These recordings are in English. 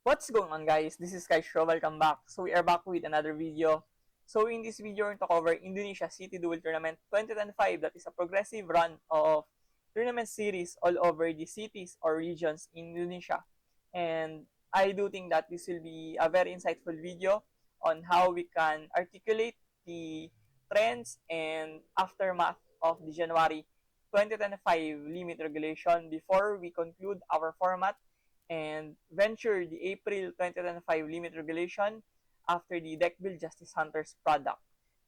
What's going on, guys? This is Kaisho. Welcome back. So we are back with another video. So in this video, we're going to cover Indonesia City Duel Tournament 2025. That is a progressive run of tournament series all over the cities or regions in Indonesia. And I do think that this will be a very insightful video on how we can articulate the trends and aftermath of the January 2025 limit regulation before we conclude our format and venture the April 2025 limit regulation after the Deck Build Justice Hunters product.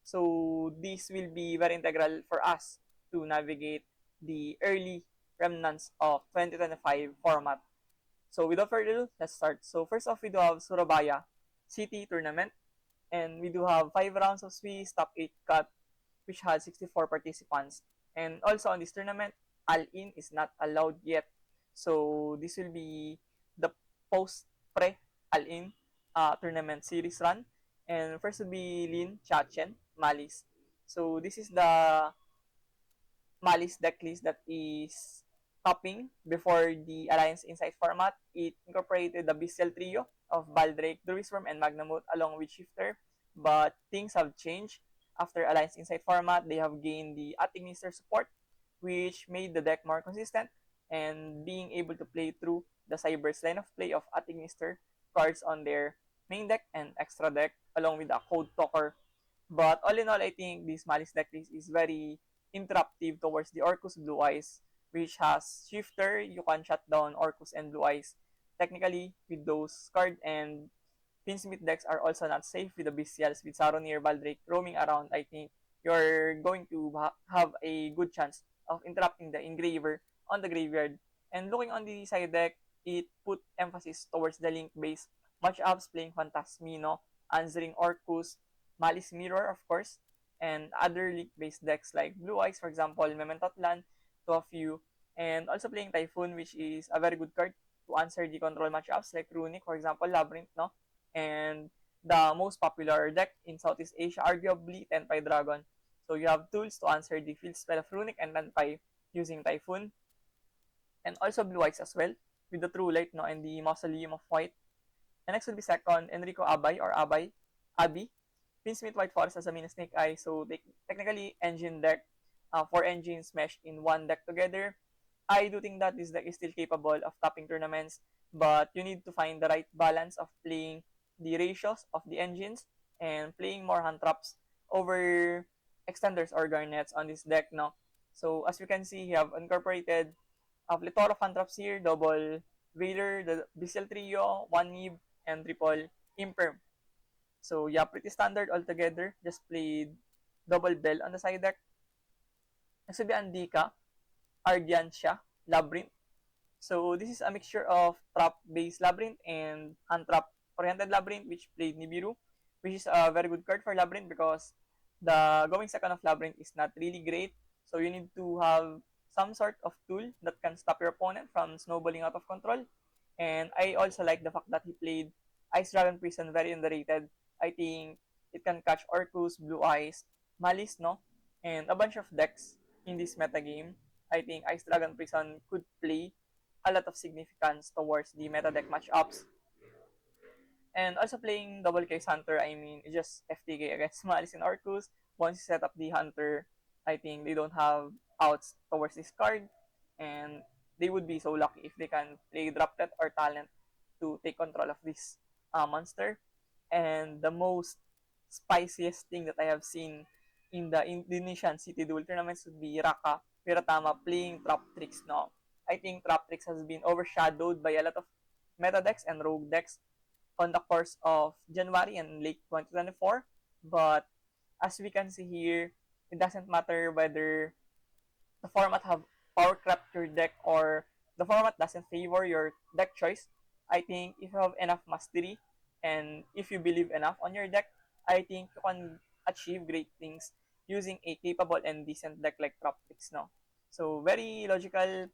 So this will be very integral for us to navigate the early remnants of 2025 format. So without further ado, let's start. So first off, we do have Surabaya City Tournament, and we do have 5 rounds of Swiss top 8 cut, which had 64 participants. And also on this tournament, ALIN is not allowed yet. So this will be the post-pre ALIN tournament series run. And first will be Lin, Chachen, Malice. So this is the Malice decklist that is topping before the Alliance Insight format. It incorporated the Bestial Trio of Baldrake, Druisworm, and Magnamoot along with Shifter. But things have changed. After Alliance Insight format, they have gained the Atignister support, which made the deck more consistent and being able to play through the Cyber's line of play of Atignister cards on their main deck and extra deck along with a Code Talker. But all in all, I think this Malice decklist is very interruptive towards the Orcus Blue Eyes, which has Shifter. You can shut down Orcus and Blue Eyes technically with those cards, and Pinsmith decks are also not safe with the Bestials. With Saronir Baldrake roaming around, I think you're going to have a good chance of interrupting the Engraver on the graveyard. And looking on the side deck, it put emphasis towards the link-based matchups, playing Phantasmino, answering Orcus, Malice Mirror, of course, and other link-based decks like Blue Eyes, for example, Mementotlan, to a few, and also playing Typhoon, which is a very good card to answer the control matchups like Runic, for example, Labyrinth, no? And the most popular deck in Southeast Asia, arguably Tenpai Dragon. So you have tools to answer the field spell of Runic and Tenpai using Typhoon, and also Blue Eyes as well, with the True Light, no, and the Mausoleum of White. And next will be second, Enrico Abay or Abi. Pinsmith White Forest as a mini Snake Eye, so they technically engine deck, 4 engines meshed in one deck together. I do think that this deck is still capable of topping tournaments, but you need to find the right balance of playing the ratios of the engines and playing more hand traps over extenders or garnets on this deck, no? So as you can see, you have incorporated a plethora of hand traps here, double Vader, the Bestial Trio, 1 Nib, and triple Imperm. So yeah, pretty standard altogether. Just played double Bell on the side deck. Next will be Andika, Ardiancia, Labyrinth. So this is a mixture of trap-based Labyrinth and hand-trap-oriented Labyrinth, which played Nibiru, which is a very good card for Labyrinth because the going second of Labyrinth is not really great. So you need to have some sort of tool that can stop your opponent from snowballing out of control. And I also like the fact that he played Ice Dragon Prison, very underrated. I think it can catch Orcus, Blue Eyes, Malice, no? And a bunch of decks in this metagame. I think Ice Dragon Prison could play a lot of significance towards the meta deck matchups. And also playing Double Case Hunter, I mean, it's just FTK against Malice and Orcus. Once you set up the Hunter, I think they don't have outs towards this card. And they would be so lucky if they can play Droplet or Talent to take control of this monster. And the most spiciest thing that I have seen in the Indonesian City Duel tournaments would be Raka Viratama playing Trap Tricks, no? I think Trap Tricks has been overshadowed by a lot of meta decks and rogue decks on the course of January and late 2024. But as we can see here, it doesn't matter whether the format have power crept your deck or the format doesn't favor your deck choice. I think if you have enough mastery and if you believe enough on your deck, I think you can achieve great things using a capable and decent deck like Trap Tricks, no? So very logical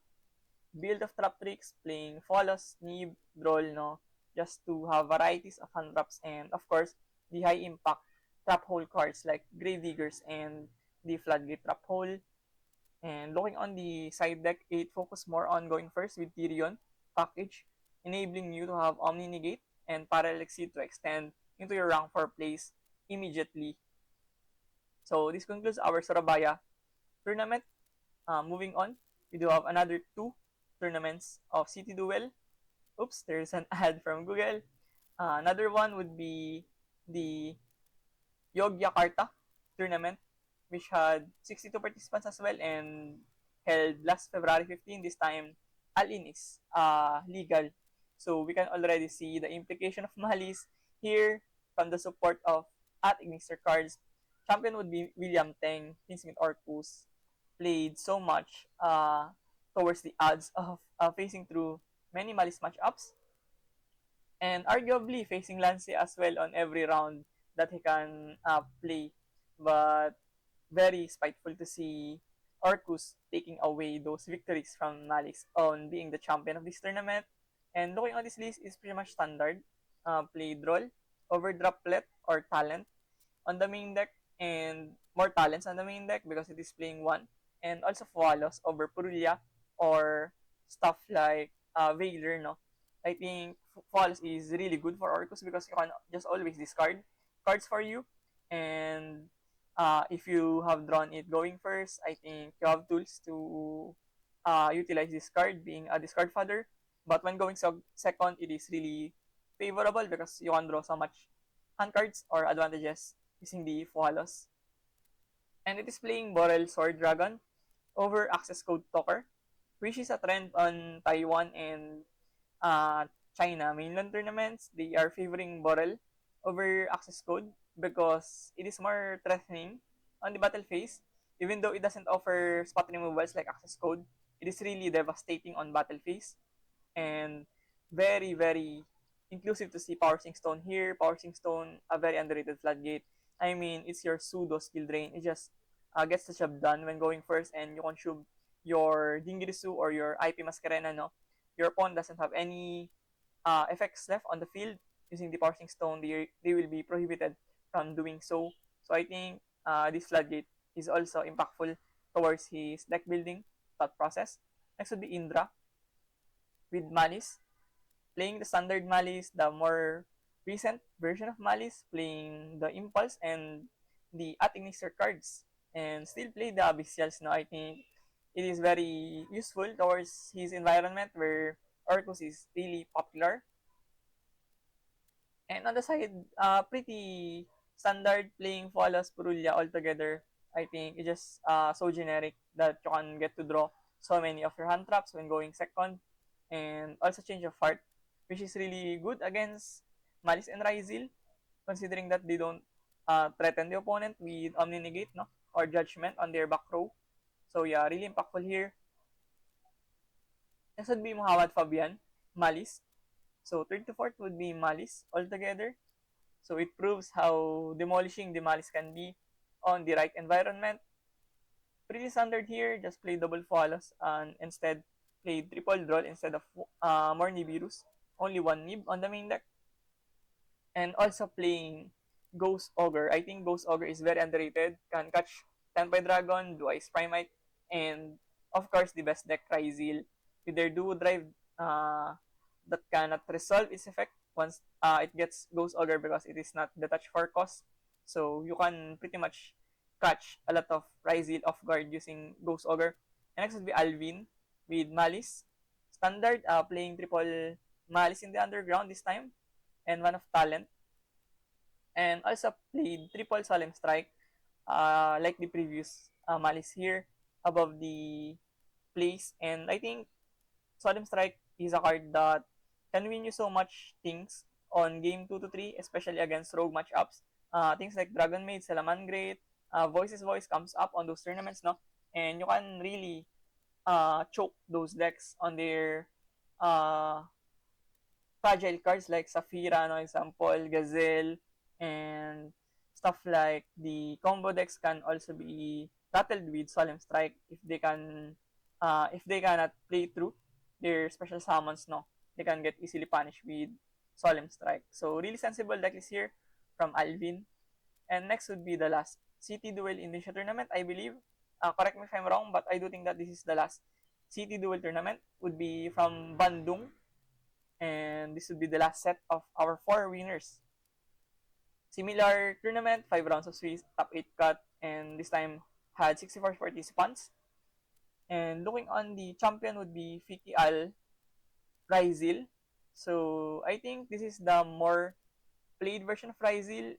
build of Trap Tricks, playing Follows, Nib, Droll, no? Just to have varieties of hand traps and of course the high impact trap hole cards like Grave Diggers and the Floodgate Trap Hole. And looking on the side deck, it focused more on going first with Tyrion package, enabling you to have Omni Negate and parallel exceed to extend into your rank 4 place immediately. So this concludes our Surabaya tournament. Moving on, we do have another two tournaments of City Duel. Oops, there's an ad from Google. Another one would be the Yogyakarta tournament, which had 62 participants as well and held last February 15. This time, ALIN is legal. So we can already see the implication of Malice here from the support of at Ignister Cards. Champion would be William Teng, Kingsmith Orcus, played so much towards the odds of facing through many Malice matchups and arguably facing Lance as well on every round that he can play. But very spiteful to see Orcus taking away those victories from Malix on being the champion of this tournament. And looking at this list is pretty much standard. Played role, over droplet, or talent on the main deck, and more talents on the main deck because it is playing one. And also Fualos over Purulia or stuff like Veiler, no? I think Fualos is really good for Orcus because you can just always discard cards for you. And if you have drawn it going first, I think you have tools to utilize this card, being a discard fodder. But when going second, it is really favorable because you can draw so much hand cards or advantages using the Fualos. And it is playing Borel Sword Dragon over Access Code Talker, which is a trend on Taiwan and uh, China mainland tournaments. They are favoring Borel over Access Code because it is more threatening on the battle phase. Even though it doesn't offer spot removals like Access Code, it is really devastating on battle phase and very, very inclusive to see Power Sing Stone here. Power Sing Stone, a very underrated floodgate. I mean, it's your pseudo skill drain. It just gets the job done when going first and you consume your Dingirisu or your IP Mascarena, no? Your opponent doesn't have any effects left on the field using the Power Sing Stone. They will be prohibited from doing so. So I think this floodgate is also impactful towards his deck building thought process. Next would be Indra with Malice, playing the standard Malice, the more recent version of Malice, playing the Impulse and the Atignister cards, and still play the Abyssals. No, I think it is very useful towards his environment where Orcus is really popular. And on the side, pretty standard playing Falas Purulia altogether. I think it's just so generic that you can get to draw so many of your hand traps when going second. And also Change of Heart, which is really good against Malice and Ryzil, considering that they don't threaten the opponent with Omni Negate, no? Or Judgment on their back row. So yeah, really impactful here. Next would be Muhammad Fabian, Malice. So third to fourth would be Malice altogether. So it proves how demolishing the Malice can be on the right environment. Pretty standard here, just play double follows and instead play triple draw instead of more Nibiru's. Only one Nib on the main deck. And also playing Ghost Ogre. I think Ghost Ogre is very underrated. Can catch Tenpai Dragon, Blue Eyes Primite, and of course the best deck Ryzil with their Duo Drive that cannot resolve its effect once it gets Ghost Ogre because it is not the touch for cost. So you can pretty much catch a lot of Ryzil off guard using Ghost Ogre. And next would be Alvin with Malice. Standard, playing triple Malice in the underground this time and one of talent. And also played triple Solemn Strike like the previous Malice here above the place. And I think Solemn Strike is a card that can win you so much things on game 2 to 3, especially against rogue matchups. Things like Dragon Maid, Salaman Great, Voices Voice comes up on those tournaments, no? And you can really choke those decks on their uh, fragile cards like Safira, no example, Gazelle, and stuff like the combo decks can also be battled with Solemn Strike if they cannot play through their special summons, no, they can get easily punished with Solemn Strike. So really sensible deck is here from Alvin. And next would be the last City Duel Indonesia tournament, I believe. Correct me if I'm wrong, but I do think that this is the last City Duel tournament. Would be from Bandung. And this would be the last set of our 4 winners. Similar tournament, 5 rounds of Swiss, top 8 cut, and this time had 64 participants. And looking on the champion would be Fiki Al Rizil. So I think this is the more played version of Rizil,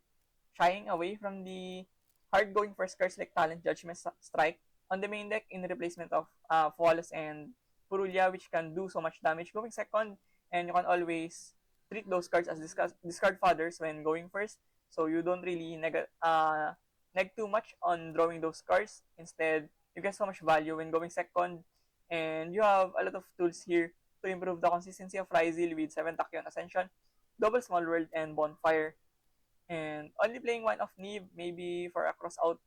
shying away from the hard-going first cards like Talent Judgment Strike on the main deck in replacement of Flawless and Purulia, which can do so much damage going second, and you can always treat those cards as discard fathers when going first, so you don't really neg too much on drawing those cards. Instead, you get so much value when going second, and you have a lot of tools here to improve the consistency of Rizil with 7 Tachyon Ascension, Double Small World, and Bonfire. And only playing one of Neve, maybe for a cross-out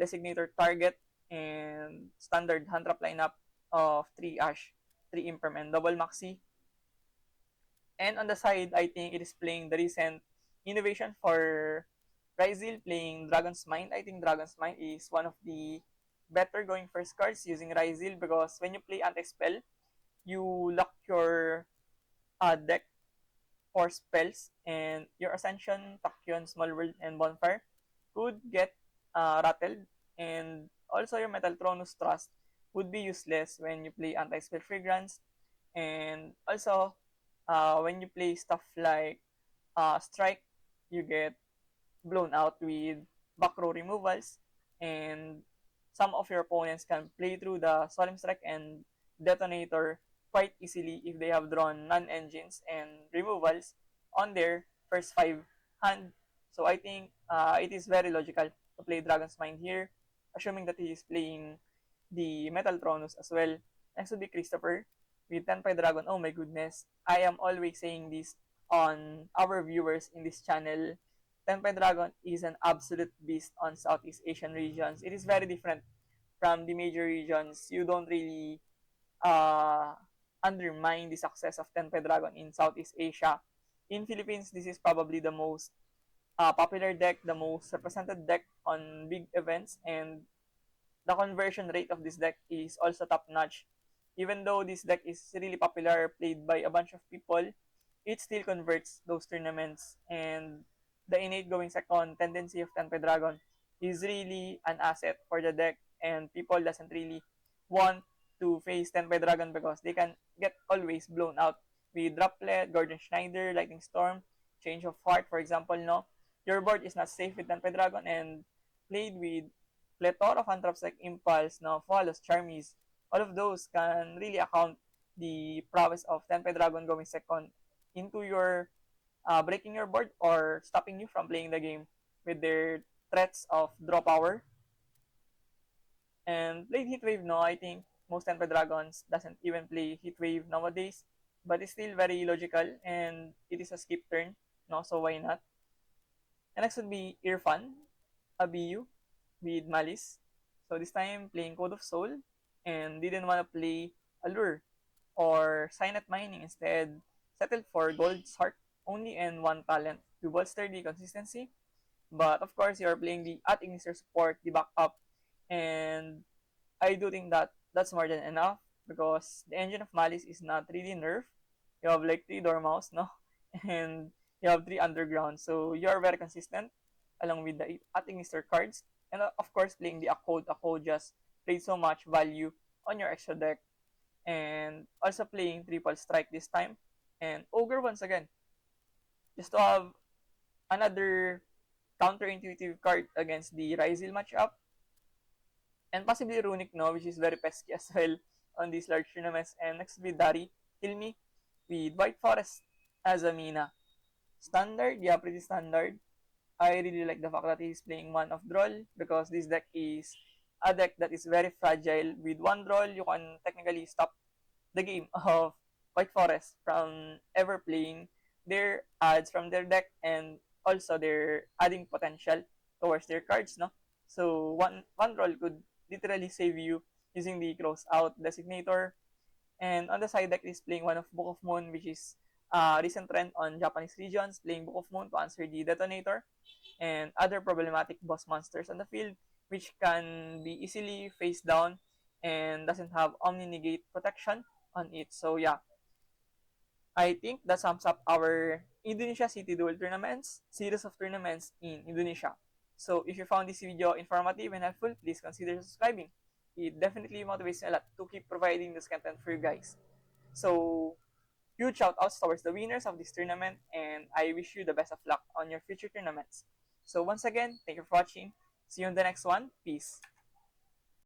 designator target, and standard hand trap lineup of 3 Ash, 3 Imperm, and double Maxi. And on the side, I think it is playing the recent innovation for Rizil, playing Dragon's Mind. I think Dragon's Mind is one of the better going first cards using Rizil, because when you play anti-spell, you lock your deck for spells, and your Ascension, Tachyon, Small World, and Bonfire could get rattled, and also your Metal Tronus Trust would be useless when you play anti-spell fragrance, and also when you play stuff like Strike, you get blown out with back row removals, and some of your opponents can play through the Solemn Strike and Detonator quite easily if they have drawn non-engines and removals on their first 5 hand. So I think it is very logical to play Dragon's Mind here, assuming that he is playing the Metal Tronus as well. Next would be Christopher with Tenpai Dragon. Oh my goodness, I am always saying this on our viewers in this channel. Tenpai Dragon is an absolute beast on Southeast Asian regions. It is very different from the major regions. You don't really uh, undermine the success of Tenpai Dragon in Southeast Asia. In Philippines, this is probably the most popular deck, the most represented deck on big events, and the conversion rate of this deck is also top notch. Even though this deck is really popular, played by a bunch of people, it still converts those tournaments, and the innate going second tendency of Tenpai Dragon is really an asset for the deck, and people doesn't really want to face Tenpai Dragon because they can get always blown out with Droplet, Gordon Schneider, Lightning Storm, Change of Heart, for example. No, your board is not safe with Tenpai Dragon, and played with plethora of hand traps like Impulse, no, Flawless, Charmies, all of those can really account the prowess of Tenpai Dragon going second into your breaking your board or stopping you from playing the game with their threats of draw power. And played Heatwave, no, I think most Tenpai Dragons doesn't even play Heatwave nowadays, but it's still very logical, and it is a skip turn, no, so why not? And next would be Irfan, Abiyu, with Malice. So this time playing Code of Soul, and didn't want to play Allure or Signet Mining. Instead, settled for Gold Shark only and 1 talent to bolster the consistency. But of course, you're playing the at Ignister support, the backup, and I do think that that's more than enough, because the engine of Malice is not really nerfed. You have like 3 Dormouse, no? And you have 3 Underground, so you're very consistent along with the at Ignister cards. And of course, playing the Akkad. Akkad just played so much value on your extra deck. And also playing Triple Strike this time. And Ogre once again, just to have another counterintuitive card against the Rizil matchup. And possibly Runic, no, which is very pesky as well on these large tournaments. And next will be Dari Hilmi with White Forest as a Mina. Standard, yeah, pretty standard. I really like the fact that he's playing one of Droll, because this deck is a deck that is very fragile. With one Droll, you can technically stop the game of White Forest from ever playing their ads from their deck, and also their adding potential towards their cards, no? So one roll could literally save you using the cross out designator. And on the side deck is playing one of Book of Moon, which is a recent trend on Japanese regions, playing Book of Moon to answer the detonator and other problematic boss monsters on the field, which can be easily faced down and doesn't have Omni Negate protection on it. So yeah, I think that sums up our Indonesia City Duel tournaments, series of tournaments in Indonesia. So if you found this video informative and helpful, please consider subscribing. It definitely motivates me a lot to keep providing this content for you guys. So huge shout outs towards the winners of this tournament, and I wish you the best of luck on your future tournaments. So once again, thank you for watching. See you in the next one. Peace.